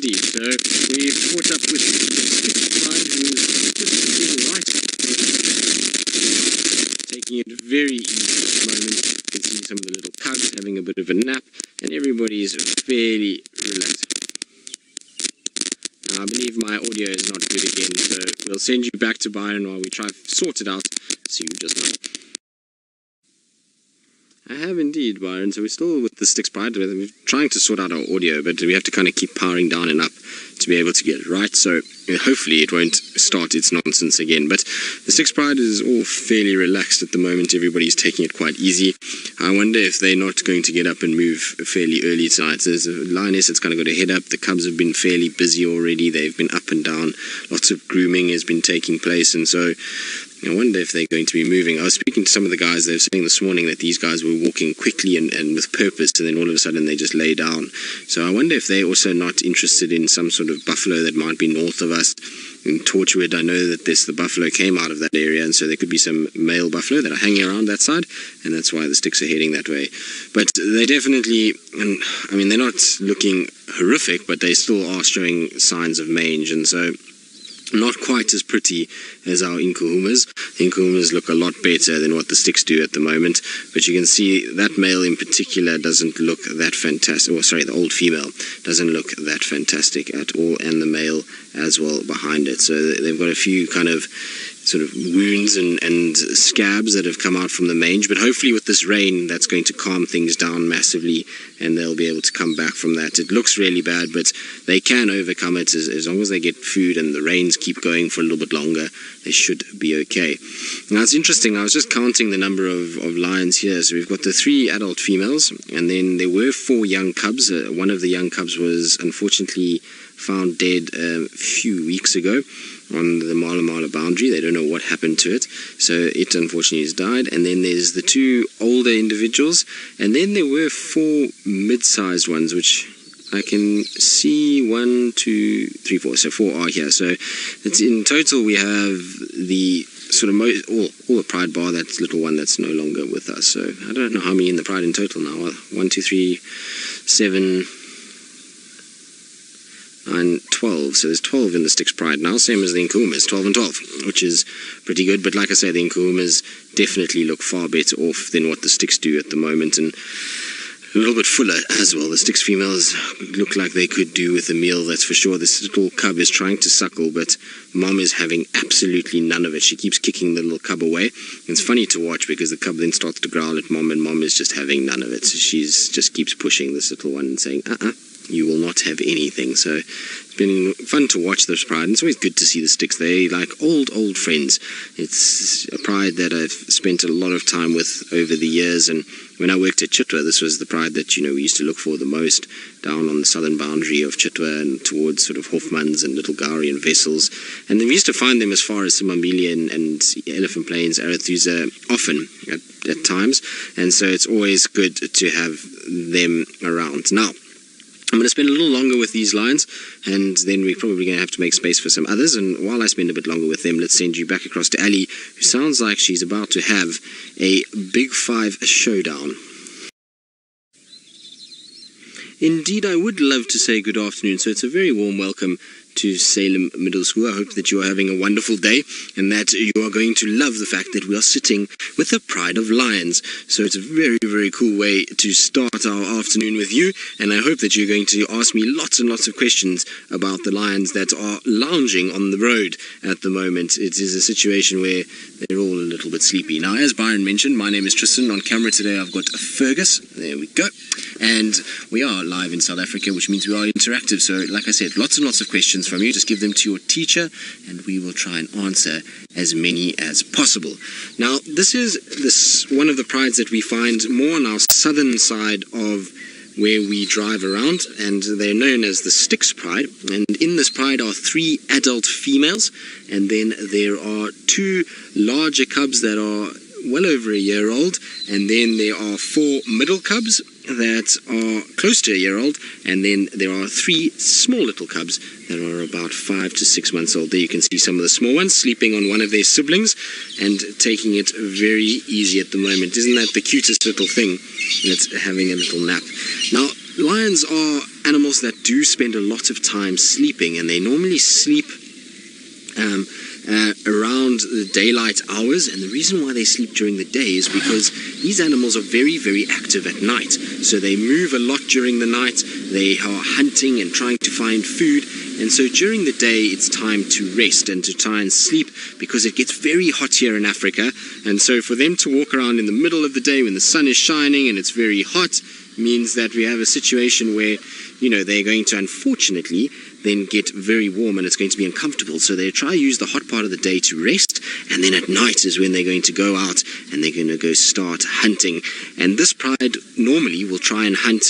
indeed. So we've caught up with Styx Pride, who is just sitting right, taking it very easy at the moment. You can see some of the little cubs having a bit of a nap, and everybody is fairly relaxed. Now, I believe my audio is not good again, so we'll send you back to Byron while we try to sort it out. See you just now. I have indeed, Byron. So we're still with the Styx Pride. We're trying to sort out our audio, but we have to kind of keep powering down and up to be able to get it right. So hopefully it won't start its nonsense again. But the Styx Pride is all fairly relaxed at the moment. Everybody's taking it quite easy. I wonder if they're not going to get up and move fairly early tonight. There's a lioness that's kind of got to head up. The cubs have been fairly busy already. They've been up and down. Lots of grooming has been taking place, and so I wonder if they're going to be moving. I was speaking to some of the guys. They were saying this morning that these guys were walking quickly and with purpose, and then all of a sudden they just lay down. So I wonder if they're also not interested in some sort of buffalo that might be north of us. In Torchwood, I know that the buffalo came out of that area, and so there could be some male buffalo that are hanging around that side, and that's why the Styx are heading that way. But they definitely, and I mean, they're not looking horrific, but they still are showing signs of mange, and so not quite as pretty as our Inkuhumas. The Inkuhumas look a lot better than what the Styx do at the moment, but you can see that male in particular doesn't look that fantastic, or sorry, the old female doesn't look that fantastic at all, and the male as well behind it. So they've got a few kind of sort of wounds and scabs that have come out from the mange, but hopefully with this rain that's going to calm things down massively, and they'll be able to come back from that. It looks really bad, but they can overcome it as long as they get food and the rains keep going for a little bit longer. They should be okay. Now it's interesting, I was just counting the number of lions here. So we've got the 3 adult females, and then there were 4 young cubs. One of the young cubs was unfortunately found dead a few weeks ago on the Mala Mala boundary. They don't know what happened to it, so it unfortunately has died. And then there's the 2 older individuals, and then there were 4 mid-sized ones, which I can see 1, 2, 3, 4. So 4 are here. So it's in total we have the sort of all the Pride bar, that little one that's no longer with us. So I don't know how many in the Pride in total now. 1, 2, 3, 7, 9, 12. So there's 12 in the Styx Pride now, same as the Inkuhumas, 12 and 12, which is pretty good. But like I say, the Inkuhumas definitely look far better off than what the Styx do at the moment, and a little bit fuller as well. The Styx females look like they could do with a meal, that's for sure. This little cub is trying to suckle, but mom is having absolutely none of it. She keeps kicking the little cub away. It's funny to watch because the cub then starts to growl at mom, and mom is just having none of it. So she's just keeps pushing this little one and saying, you will not have anything. So it's been fun to watch this Pride, and it's always good to see the Styx. They like old friends. It's a Pride that I've spent a lot of time with over the years, and when I worked at Chitwa, this was the Pride that, you know, we used to look for the most, down on the southern boundary of Chitwa and towards sort of Hofmans and Little Gowrie and Vessels. And then we used to find them as far as Simambili and Elephant Plains, Arathusa, often at times, and so it's always good to have them around. Now, I'm going to spend a little longer with these lions, and then we're probably going to have to make space for some others. And while I spend a bit longer with them, let's send you back across to Ali, who sounds like she's about to have a Big 5 showdown. Indeed, I would love to say good afternoon, so it's a very warm welcome to Salem Middle School. I hope that you are having a wonderful day, and that you are going to love the fact that we are sitting with the Pride of Lions. So it's a very, very cool way to start our afternoon with you, and I hope that you're going to ask me lots and lots of questions about the lions that are lounging on the road at the moment. It is a situation where they're all a little bit sleepy. Now, as Byron mentioned, my name is Tristan. On camera today I've got Fergus. There we go. And we are live in South Africa, which means we are interactive. So like I said, lots and lots of questions from you. Just give them to your teacher, and we will try and answer as many as possible. Now, this is one of the prides that we find more on our southern side of where we drive around, and they're known as the Styx Pride. And in this pride are 3 adult females, and then there are 2 larger cubs that are well over a year old, and then there are 4 middle cubs that are close to a year old, and then there are 3 small little cubs that are about 5 to 6 months old. There you can see some of the small ones sleeping on one of their siblings and taking it very easy at the moment. Isn't that the cutest little thing that's having a little nap? Now, lions are animals that do spend a lot of time sleeping, and they normally sleep around the daylight hours. And the reason why they sleep during the day is because these animals are very, very active at night. So they move a lot during the night. They are hunting and trying to find food. And so during the day, it's time to rest and to try and sleep, because it gets very hot here in Africa. And so for them to walk around in the middle of the day when the sun is shining and it's very hot means that we have a situation where, you know, they're going to, unfortunately, then get very warm and it's going to be uncomfortable. So they try to use the hot part of the day to rest, and then at night is when they're going to go out and they're going to go start hunting. And this pride normally will try and hunt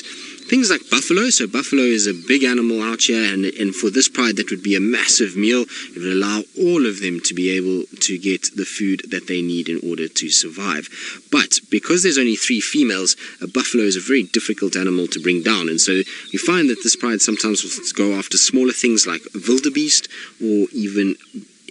things like buffalo. So buffalo is a big animal out here, and for this pride that would be a massive meal. It would allow all of them to be able to get the food that they need in order to survive. But because there's only 3 females, a buffalo is a very difficult animal to bring down, and so you find that this pride sometimes will go after smaller things like wildebeest, or even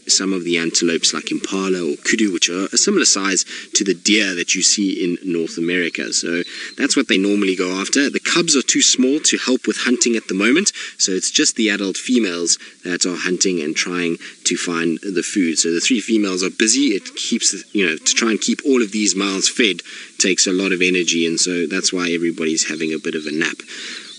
some of the antelopes like impala or kudu, which are a similar size to the deer that you see in North America. So that's what they normally go after. The cubs are too small to help with hunting at the moment, so it's just the adult females that are hunting and trying to find the food. So the 3 females are busy. It keeps, to try and keep all of these males fed takes a lot of energy, and so that's why everybody's having a bit of a nap.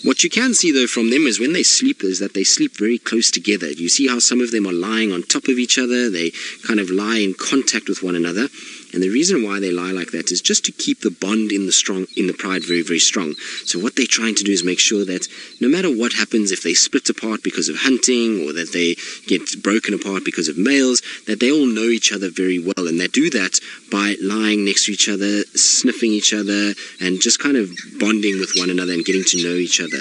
What you can see, though, from them is when they sleep is that they sleep very close together. You see how some of them are lying on top of each other. They kind of lie in contact with one another. And the reason why they lie like that is just to keep the bond in the pride very, very strong. So what they're trying to do is make sure that no matter what happens, if they split apart because of hunting or that they get broken apart because of males, that they all know each other very well. And they do that by lying next to each other, sniffing each other, and just kind of bonding with one another and getting to know each other.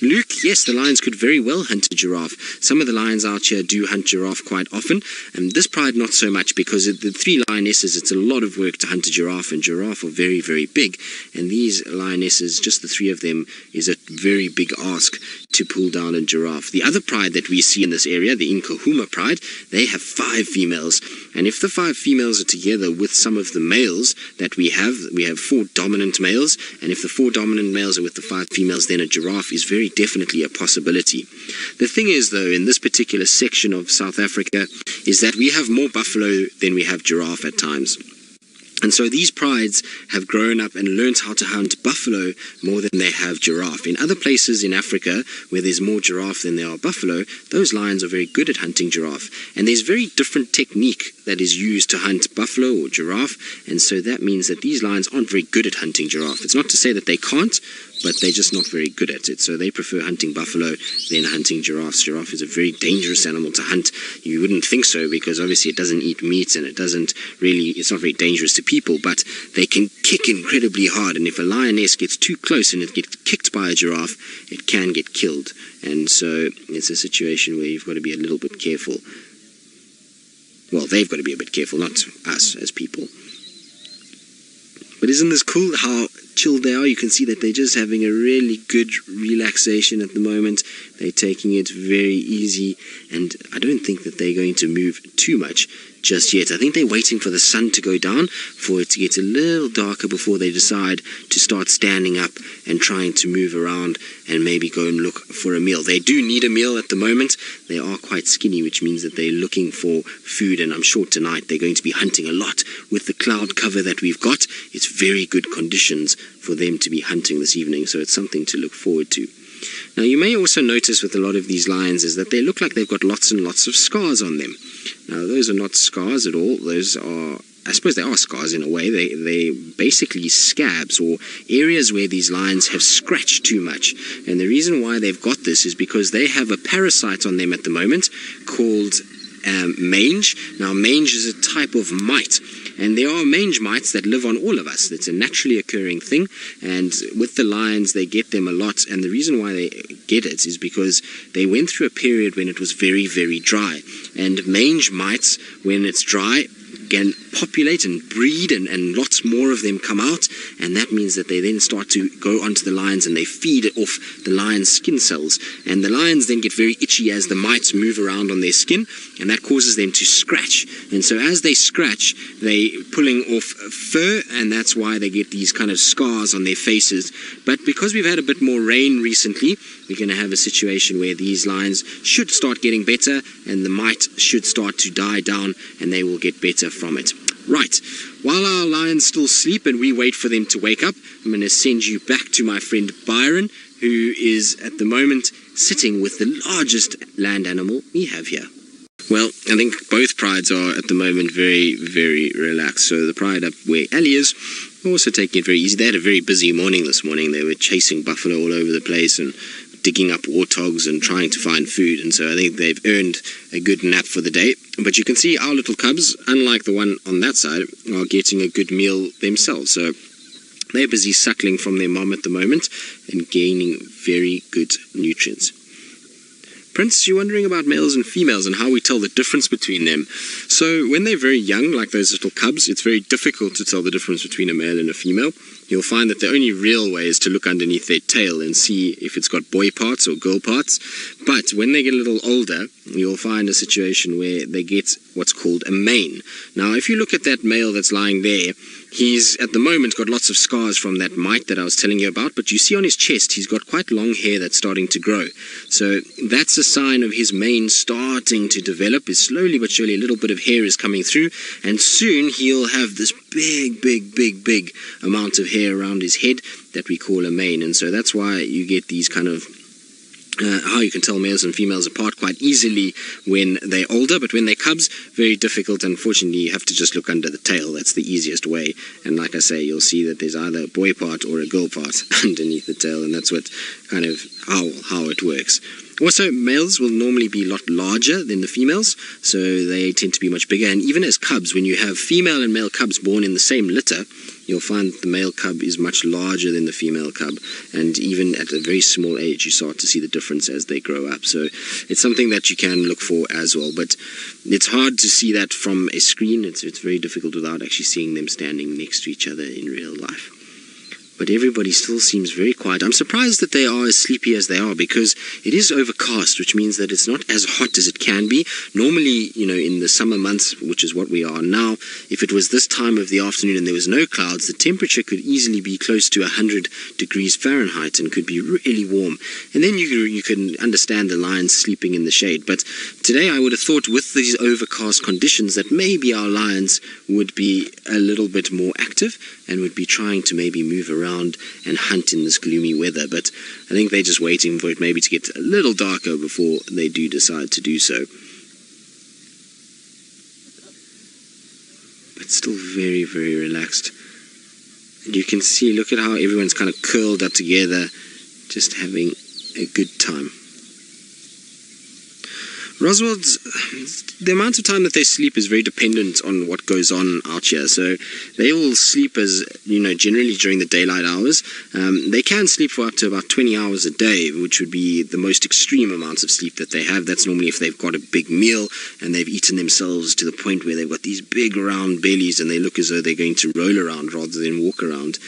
Luke, yes, the lions could very well hunt a giraffe. Some of the lions out here do hunt giraffe quite often, and this pride not so much, because the 3 lionesses, it's a lot of work to hunt a giraffe, and giraffe are very, very big. And these lionesses, just the 3 of them, is a very big ask to pull down a giraffe. The other pride that we see in this area, the Nkahuma pride, they have 5 females. And if the 5 females are together with some of the males that we have 4 dominant males, and if the 4 dominant males are with the 5 females, then a giraffe is very definitely a possibility. The thing is, though, in this particular section of South Africa, is that we have more buffalo than we have giraffe at times. And so these prides have grown up and learned how to hunt buffalo more than they have giraffe. In other places in Africa where there's more giraffe than there are buffalo, those lions are very good at hunting giraffe. And there's very different technique that is used to hunt buffalo or giraffe. And so that means that these lions aren't very good at hunting giraffe. It's not to say that they can't, but they're just not very good at it. So they prefer hunting buffalo than hunting giraffes. Giraffe is a very dangerous animal to hunt. You wouldn't think so, because obviously it doesn't eat meat, and it's not very dangerous to people, but they can kick incredibly hard. And if a lioness gets too close and it gets kicked by a giraffe, it can get killed. And so it's a situation where you've got to be a little bit careful. Well, they've got to be a bit careful, not us as people. But isn't this cool how chilled they are? You can see that they're just having a really good relaxation at the moment. They're taking it very easy, and I don't think that they're going to move too much just yet. I think they're waiting for the sun to go down, for it to get a little darker before they decide to start standing up and trying to move around and maybe go and look for a meal. They do need a meal at the moment. They are quite skinny, which means that they're looking for food, and I'm sure tonight they're going to be hunting a lot. With the cloud cover that we've got, it's very good conditions for them to be hunting this evening, so it's something to look forward to. Now, you may also notice with a lot of these lions is that they look like they've got lots and lots of scars on them. Now, those are not scars at all. Those are, I suppose they are scars in a way. They basically scabs, or areas where these lions have scratched too much. And the reason why they've got this is because they have a parasite on them at the moment called mange. Now, mange is a type of mite, and there are mange mites that live on all of us. It's a naturally occurring thing, and with the lions they get them a lot. And the reason why they get it is because they went through a period when it was very, very dry, and mange mites, when it's dry, again populate and breed, and lots more of them come out, and that means that they then start to go onto the lions and they feed off the lion's skin cells, and the lions then get very itchy as the mites move around on their skin, and that causes them to scratch. And so as they scratch, they pulling off fur, and that's why they get these kind of scars on their faces. But because we've had a bit more rain recently, we're going to have a situation where these lions should start getting better, and the mite should start to die down, and they will get better from it. Right, while our lions still sleep and we wait for them to wake up, I'm going to send you back to my friend Byron, who is at the moment sitting with the largest land animal we have here. Well, I think both prides are at the moment very, very relaxed. So the pride up where Ali is also taking it very easy. They had a very busy morning this morning. They were chasing buffalo all over the place and digging up warthogs and trying to find food, and so I think they've earned a good nap for the day. But you can see our little cubs, unlike the one on that side, are getting a good meal themselves. So they're busy suckling from their mom at the moment and gaining very good nutrients. Prince, you're wondering about males and females and how we tell the difference between them. So when they're very young, like those little cubs, it's very difficult to tell the difference between a male and a female. You'll find that the only real way is to look underneath their tail and see if it's got boy parts or girl parts. But when they get a little older, you'll find a situation where they get what's called a mane. Now, if you look at that male that's lying there, he's at the moment got lots of scars from that mite that I was telling you about, but you see on his chest he's got quite long hair that's starting to grow. So that's a sign of his mane starting to develop. Is slowly but surely a little bit of hair is coming through, and soon he'll have this big amount of hair around his head that we call a mane. And so that's why you get these kind of how you can tell males and females apart quite easily when they're older, but when they're cubs, very difficult. Unfortunately, you have to just look under the tail. That's the easiest way. And like I say, you'll see that there's either a boy part or a girl part underneath the tail, and that's what kind of how it works. Also, males will normally be a lot larger than the females, so they tend to be much bigger. And even as cubs, when you have female and male cubs born in the same litter, you'll find that the male cub is much larger than the female cub. And even at a very small age, you start to see the difference as they grow up. So it's something that you can look for as well. But it's hard to see that from a screen. It's very difficult without actually seeing them standing next to each other in real life. But everybody still seems very quiet. I'm surprised that they are as sleepy as they are, because it is overcast, which means that it's not as hot as it can be. Normally, in the summer months, which is what we are now, if it was this time of the afternoon and there was no clouds, the temperature could easily be close to 100 degrees Fahrenheit and could be really warm. And then you can understand the lions sleeping in the shade. But today I would have thought with these overcast conditions that maybe our lions would be a little bit more active and would be trying to maybe move around and hunt in this gloomy weather. But I think they're just waiting for it maybe to get a little darker before they do decide to do so. But still very, very relaxed. And you can see, look at how everyone's kind of curled up together, just having a good time. Roswell's, the amount of time that they sleep is very dependent on what goes on out here. So they will sleep as, generally during the daylight hours. They can sleep for up to about 20 hours a day, which would be the most extreme amounts of sleep that they have. That's normally if they've got a big meal and they've eaten themselves to the point where they've got these big round bellies and they look as though they're going to roll around rather than walk around.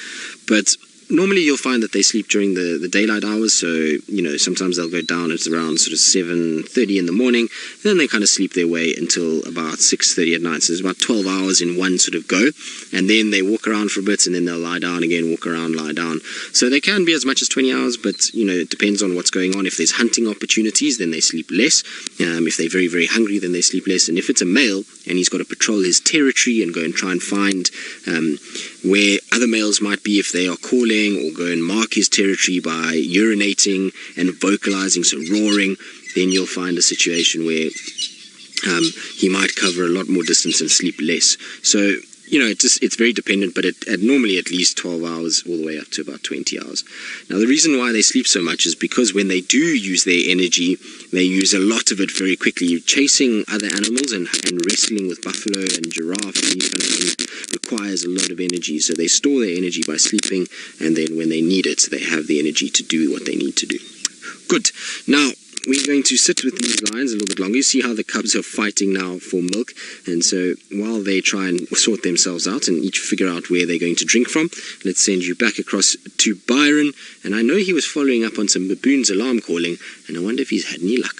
But normally you'll find that they sleep during the daylight hours, so, sometimes they'll go down at around sort of 7:30 in the morning, and then they kind of sleep their way until about 6:30 at night, so there's about 12 hours in one sort of go, and then they walk around for a bit, and then they'll lie down again, walk around, lie down. So they can be as much as 20 hours, but, it depends on what's going on. If there's hunting opportunities, then they sleep less. If they're very, very hungry, then they sleep less, and if it's a male, and he's got to patrol his territory and go and try and find where other males might be if they are calling, or go and mark his territory by urinating and vocalizing, so roaring, then you'll find a situation where he might cover a lot more distance and sleep less. So, it's very dependent, but at normally at least 12 hours all the way up to about 20 hours. Now, the reason why they sleep so much is because when they do use their energy, they use a lot of it very quickly. Chasing other animals and wrestling with buffalo and giraffe and these kind of things requires a lot of energy. So they store their energy by sleeping, and then when they need it, they have the energy to do what they need to do. Good. Now, we're going to sit with these lions a little bit longer. You see how the cubs are fighting now for milk, and so while they try and sort themselves out and each figure out where they're going to drink from, let's send you back across to Byron. And I know he was following up on some baboons alarm calling, and I wonder if he's had any luck.